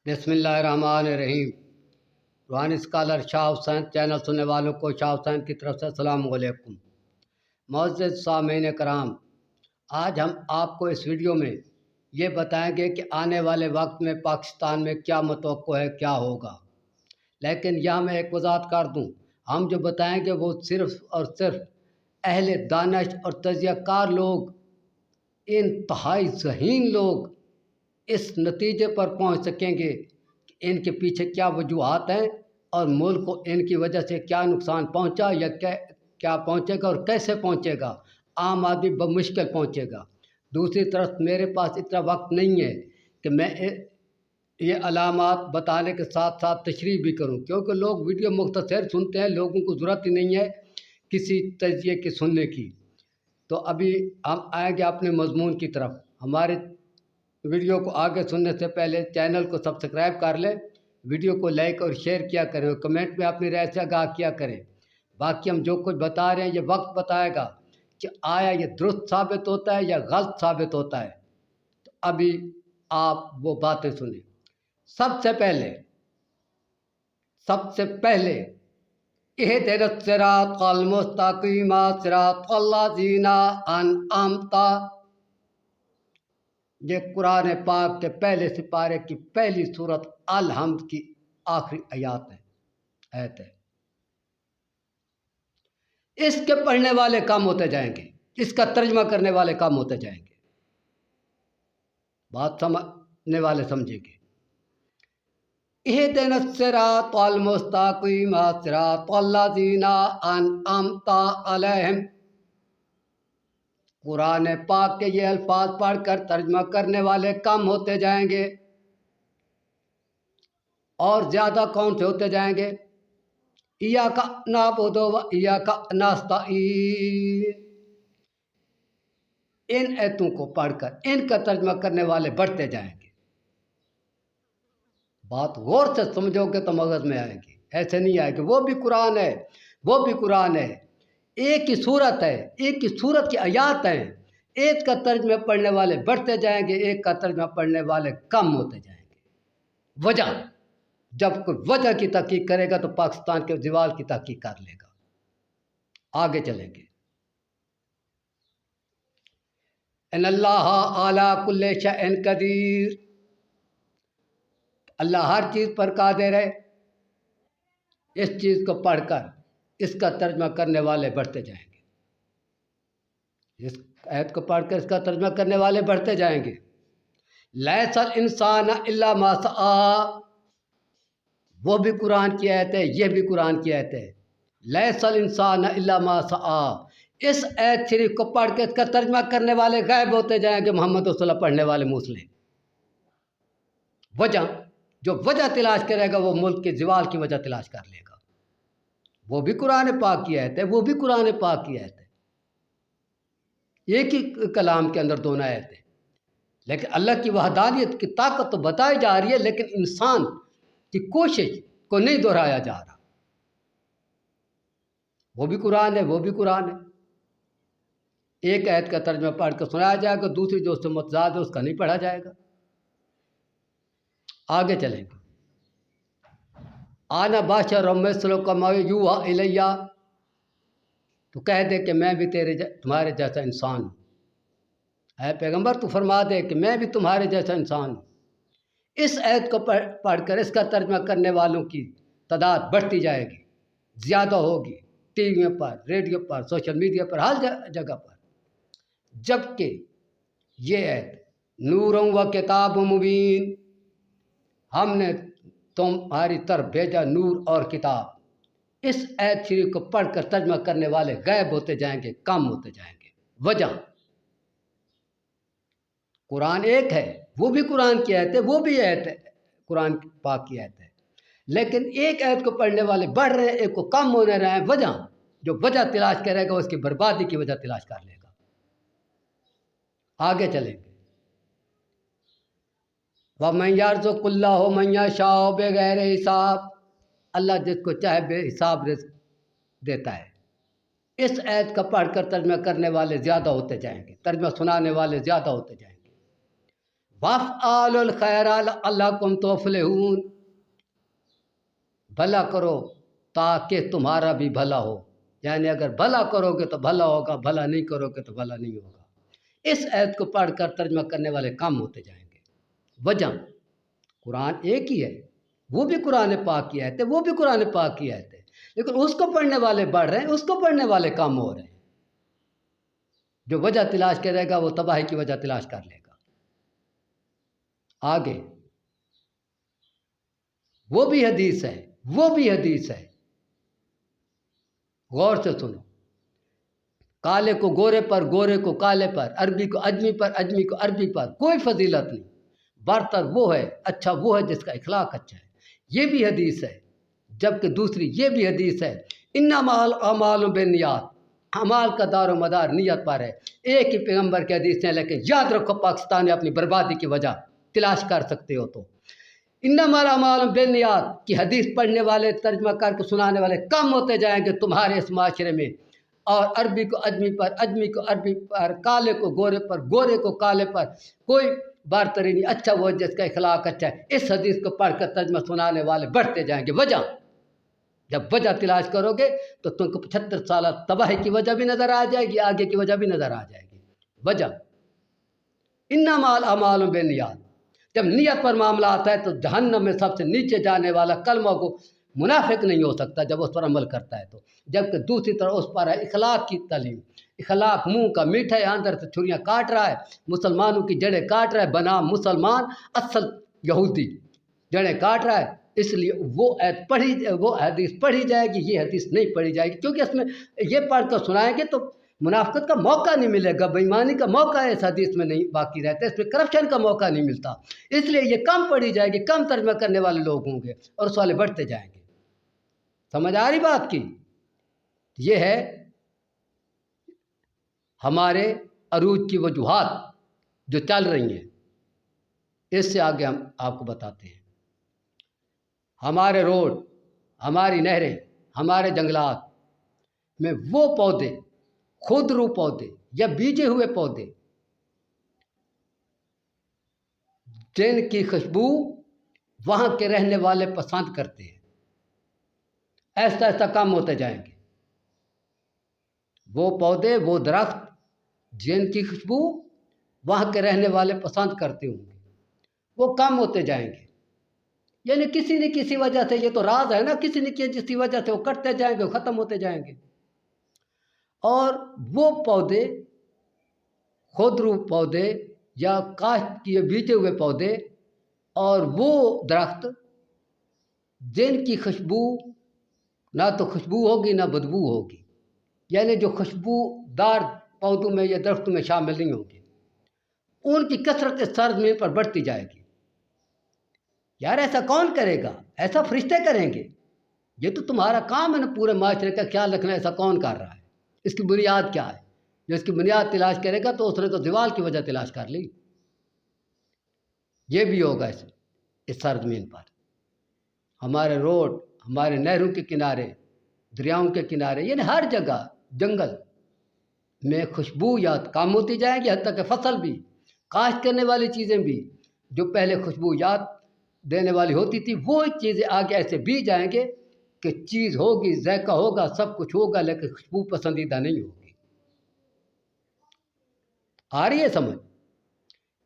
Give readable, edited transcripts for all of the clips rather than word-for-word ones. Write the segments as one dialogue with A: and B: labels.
A: बिस्मिल्लाहिर्रहमानिर्रहीम। रूहानी scholar Shah Hussain channel सुनने वालों को शाह हुसैन की तरफ से अस्सलाम वालेकुम। मुअज़्ज़िज़ सामीन कराम, आज हम आपको इस वीडियो में ये बताएंगे कि आने वाले वक्त में पाकिस्तान में क्या मतवक्को है, क्या होगा। लेकिन यहाँ मैं एक वजाहत कर दूँ, हम जो बताएंगे वो सिर्फ़ और सिर्फ अहले दानिश और तजियाकार लोग, इंतहाई ज़हीन लोग इस नतीजे पर पहुंच सकेंगे कि इनके पीछे क्या वजूहात हैं और मुल्क को इनकी वजह से क्या नुकसान पहुंचा या क्या पहुंचेगा और कैसे पहुंचेगा। आम आदमी बमुश्किल पहुंचेगा। दूसरी तरफ मेरे पास इतना वक्त नहीं है कि मैं ये अलामात बताने के साथ साथ तशरीह भी करूं, क्योंकि लोग वीडियो मुख्तसर सुनते हैं, लोगों को ज़रूरत ही नहीं है किसी तजिए की सुनने की। तो अभी हम आएंगे अपने मजमून की तरफ। हमारे वीडियो को आगे सुनने से पहले चैनल को सब्सक्राइब कर लें, वीडियो को लाइक और शेयर किया करें और कमेंट में अपनी राय से आगाह किया करें। बाकी हम जो कुछ बता रहे हैं ये वक्त बताएगा कि आया ये दुरुस्त साबित होता है या गलत साबित होता है। तो अभी आप वो बातें सुने। सबसे पहले इहदिनस सिरातल मुस्तकीम सिरातल लज़ीना अनअमता, ये कुरान पाक के पहले सिपारे की पहली सूरत अल हम्द की आखिरी आयत है। इसके पढ़ने वाले कम होते जाएंगे, इसका तर्जमा करने वाले कम होते जाएंगे। बात समझने वाले समझेंगे। इहदिनस सिरातल मुस्तकीम सिरातल लज़ीना अनअमता अलैहिम, कुरान पाक के ये अल्फाज पढ़कर तर्जमा करने वाले कम होते जाएंगे और ज़्यादा कौन से होते जाएंगे। इय्याका नअबुदु व इय्याका नस्तईन, इन आयतों को पढ़कर इनका तर्जमा करने वाले बढ़ते जाएंगे। बात गौर से समझोगे तो मगज में आएगी, ऐसे नहीं आएगी। वो भी कुरान है, वो भी कुरान है, एक ही सूरत है, एक ही सूरत की आयत है। एक का तर्जमा पढ़ने वाले बढ़ते जाएंगे, एक का तर्जमा पढ़ने वाले कम होते जाएंगे। वजह, जब कोई वजह की तहकीक करेगा तो पाकिस्तान के ज़वाल की तहकीक कर लेगा। आगे चलेंगे। इन्नल्लाह अला कुल्लि शैइन कदीर, अल्लाह हर चीज़ पर कादिर है। इस चीज़ को पढ़कर इसका तर्जमा करने वाले बढ़ते जाएंगे। इस आयत को पढ़कर इसका तर्जमा करने वाले बढ़ते जाएंगे। लैसल इंसान इल्ला मा सआ, वो भी कुरान की आयत है, ये भी कुरान की आयत है। लैसल इंसान इल्ला मा सआ, इस आयत शरीफ को पढ़ के इसका तर्जमा करने वाले गायब होते जाएंगे, मोहम्मद रसूलुल्लाह पढ़ने वाले मुस्लिम। वजह, जो वजह तलाश करेगा वो मुल्क के ज़वाल की वजह तलाश कर लेगा। वो भी कुरान पाक की आयत है, वो भी कुरान पाक की आयत है। एक ही कलाम के अंदर दोनों आयत है, लेकिन अल्लाह की वहदानियत की ताकत तो बताई जा रही है, लेकिन इंसान की कोशिश को नहीं दोहराया जा रहा। वो भी कुरान है, वो भी कुरान है। एक आयत का तर्जमा पढ़ कर सुनाया जाएगा, दूसरी जो उससे मुतज़ाद है उसका नहीं पढ़ा जाएगा। आगे चलेंगे। आना बाशर मिस्लुकुम यूहा इलैया, तो कह दे कि मैं भी तुम्हारे जैसा इंसान हूँ। ऐ पैगंबर तू फरमा दे कि मैं भी तुम्हारे जैसा इंसान हूँ। इस आयत को पढ़कर इसका तर्जमा करने वालों की तादाद बढ़ती जाएगी, ज़्यादा होगी, टीवियों पर, रेडियो पर, सोशल मीडिया पर, हर जगह पर। जबकि ये आयत नूरुं व किताब मुबीन, हमने तुम्हारी तरफ भेजा नूर और किताब। इस आयत शरीफ को पढ़कर तर्जमा करने वाले गायब होते जाएंगे, कम होते जाएंगे। वजह, कुरान एक है, वो भी कुरान की आयत है, वो भी आयत है, कुरान पाक की आयत है, लेकिन एक आयत को पढ़ने वाले बढ़ रहे हैं, एक को कम होने रहे हैं। वजह, जो वजह तलाश करेगा उसकी बर्बादी की वजह तलाश कर लेगा। आगे चलेंगे। वमन यर्ज़ुक़ुल्लाहु मन यशाअ बिग़ैर हिसाब, अल्लाह जिसको चाहे बेहिसाब रिज़्क़ देता है। इस आयत का पढ़कर तर्जमा करने वाले ज़्यादा होते जाएंगे, तर्जमा सुनाने वाले ज़्यादा होते जाएंगे। वफ़आलुल खैरा लअल्लकुम तुफ़लिहून, भला करो ताकि तुम्हारा भी भला हो। यानी अगर भला करोगे तो भला होगा, भला नहीं करोगे तो भला नहीं होगा। इस आयत को पढ़कर तर्जमा करने वाले काम होते जाएंगे। वजह कुरान एक ही है, वो भी कुरान पाक की आयत है, वो भी कुरान पाक की आयत है, लेकिन उसको पढ़ने वाले बढ़ रहे हैं, उसको पढ़ने वाले कम हो रहे हैं। जो वजह तलाश करेगा वो तबाही की वजह तलाश कर लेगा। आगे वो भी हदीस है, वो भी हदीस है, गौर से सुनो। काले को गोरे पर, गोरे को काले पर, अरबी को अजमी पर, अजमी को अरबी पर, कोई फजीलत नहीं। बरतर वो है, अच्छा वो है जिसका इखलाक अच्छा है। ये भी हदीस है। जबकि दूसरी ये भी हदीस है, इन्नमल अमालु बिन्नियात, अमाल का दारो मदार नियत पर है। एक ही पैगंबर की हदीस है, लेकिन याद रखो पाकिस्तान ने अपनी बर्बादी की वजह तलाश कर सकते हो तो। इन्नमल अमालु बिन्नियात की हदीस पढ़ने वाले, तर्जमा करके सुनाने वाले कम होते जाएंगे तुम्हारे इस माशरे में। और अरबी को अजमी पर, अजमी को अरबी पर, काले को गोरे पर, गोरे को काले पर, कोई बारतरी नहीं। अच्छा वो जिसका इखलाक अच्छा है। इस हदीस को पढ़कर तर्जमा सुनाने वाले बढ़ते जाएंगे। वजह जब वजह तलाश करोगे तो तुमको 75 साल तबाही की वजह भी नज़र आ जाएगी, आगे की वजह भी नज़र आ जाएगी। वजह इन्नमल अमालु बिन्नियात, जब नियत पर मामला आता है तो जहन्नम में सबसे नीचे जाने वाला कलमा को मुनाफिक नहीं हो सकता जब उस पर अमल करता है तो। जबकि दूसरी तरफ उस पर है इखलाक की तालीम। इखलाक मुंह का मीठा है, अंदर से छुरियाँ काट रहा है, मुसलमानों की जड़ें काट रहा है, बनाम मुसलमान असल यहूदी जड़ें काट रहा है। इसलिए वो आयत पढ़ी, वो हदीस पढ़ी जाएगी, ये हदीस नहीं पढ़ी जाएगी, क्योंकि इसमें ये पढ़ कर सुनाएंगे तो मुनाफिकत का मौका नहीं मिलेगा, बेईमानी का मौका इस हदीस में नहीं बाकी रहता, इसमें करप्शन का मौका नहीं मिलता। इसलिए ये कम पढ़ी जाएगी, कम तर्जमा करने वाले लोग होंगे और उस वाले बढ़ते जाएंगे। समझ आ रही बात की? ये है हमारे अरूज की वजूहात जो चल रही हैं। इससे आगे हम आपको बताते हैं। हमारे रोड, हमारी नहरें, हमारे जंगलात में वो पौधे, खुदरू पौधे या बीजे हुए पौधे जिनकी खुशबू वहाँ के रहने वाले पसंद करते हैं, ऐसा ऐसा काम होते जाएंगे। वो पौधे, वो दरख्त जिनकी खुशबू वहाँ के रहने वाले पसंद करते होंगे, वो कम होते जाएंगे। यानी किसी न किसी वजह से, ये तो राज है ना, किसी न किसी वजह से वो कटते जाएंगे, ख़त्म होते जाएंगे। और वो पौधे, खुदरू पौधे या काश्त किए बीजे हुए पौधे और वो दरख्त जिनकी खुशबू ना तो खुशबू होगी ना बदबू होगी, यानी जो खुशबूदार पौधों में या दरख्तों में शामिल नहीं होंगे, उनकी कसरत इस सरज़मीन पर बढ़ती जाएगी। यार ऐसा कौन करेगा? ऐसा फरिश्ते करेंगे? ये तो तुम्हारा काम है ना, पूरे माशरे का ख्याल रखना। ऐसा कौन कर रहा है? इसकी बुनियाद क्या है? जो इसकी बुनियाद तलाश करेगा तो उसने तो दीवार की वजह तलाश कर ली। ये भी होगा इस सरज़मीन पर। हमारे रोड, हमारे नहरों के किनारे, दरियाओं के किनारे, यानी हर जगह जंगल में खुशबूयात कम होती जाएंगी, हद तक फसल भी, काश्त करने वाली चीज़ें भी जो पहले खुशबूयात देने वाली होती थी, वो चीज़ें आगे ऐसे भी जाएंगे कि चीज़ होगी, जायका होगा, सब कुछ होगा, लेकिन खुशबू पसंदीदा नहीं होगी। आ रही है समझ?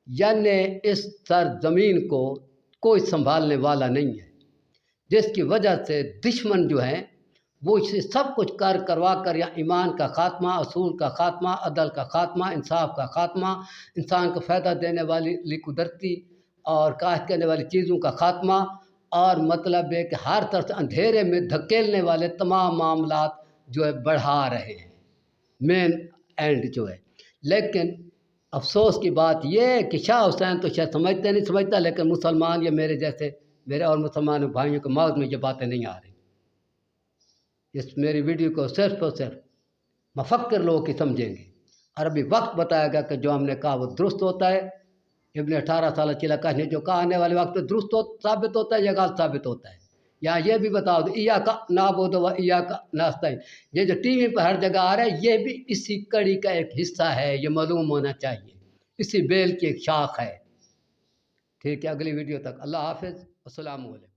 A: यानी इस सरजमीन को कोई संभालने वाला नहीं है, जिसकी वजह से दुश्मन जो हैं वो इसे सब कुछ करवा कर या ईमान का ख़ात्मा, असूल का ख़ात्मा, अदल का ख़ात्मा, इंसाफ का ख़ात्मा, इंसान को फ़ायदा देने वाली कुदरती और काश्त करने वाली चीज़ों का ख़ात्मा, और मतलब है कि हर तरफ से अंधेरे में धकेलने वाले तमाम मामलात जो है बढ़ा रहे हैं, मेन एंड जो है। लेकिन अफसोस की बात यह है कि शाह हुसैन तो शायद समझते नहीं समझता, लेकिन मुसलमान या मेरे जैसे, मेरे और मुसलमान भाइयों के मौज में ये बातें नहीं आ रही। इस मेरी वीडियो को सिर्फ और सिर्फ मफक्कर लोग ही समझेंगे, और अभी वक्त बताएगा कि जो हमने कहा वो दुरुस्त होता है। इब्ने 18 साल चिलका ने जो कहा आने वाले वक्त में दुरुस्त साबित होता है या गलत साबित होता है। यहाँ ये भी बता दो, इया का नाबुदु व इया का नस्तईन, ये जो टीवी पर हर जगह आ रहा है, ये भी इसी कड़ी का एक हिस्सा है, ये मालूम होना चाहिए। इसी बेल की एक शाख है। ठीक है, अगली वीडियो तक अल्लाह हाफ़िज़, अस्सलामु अलैकुम।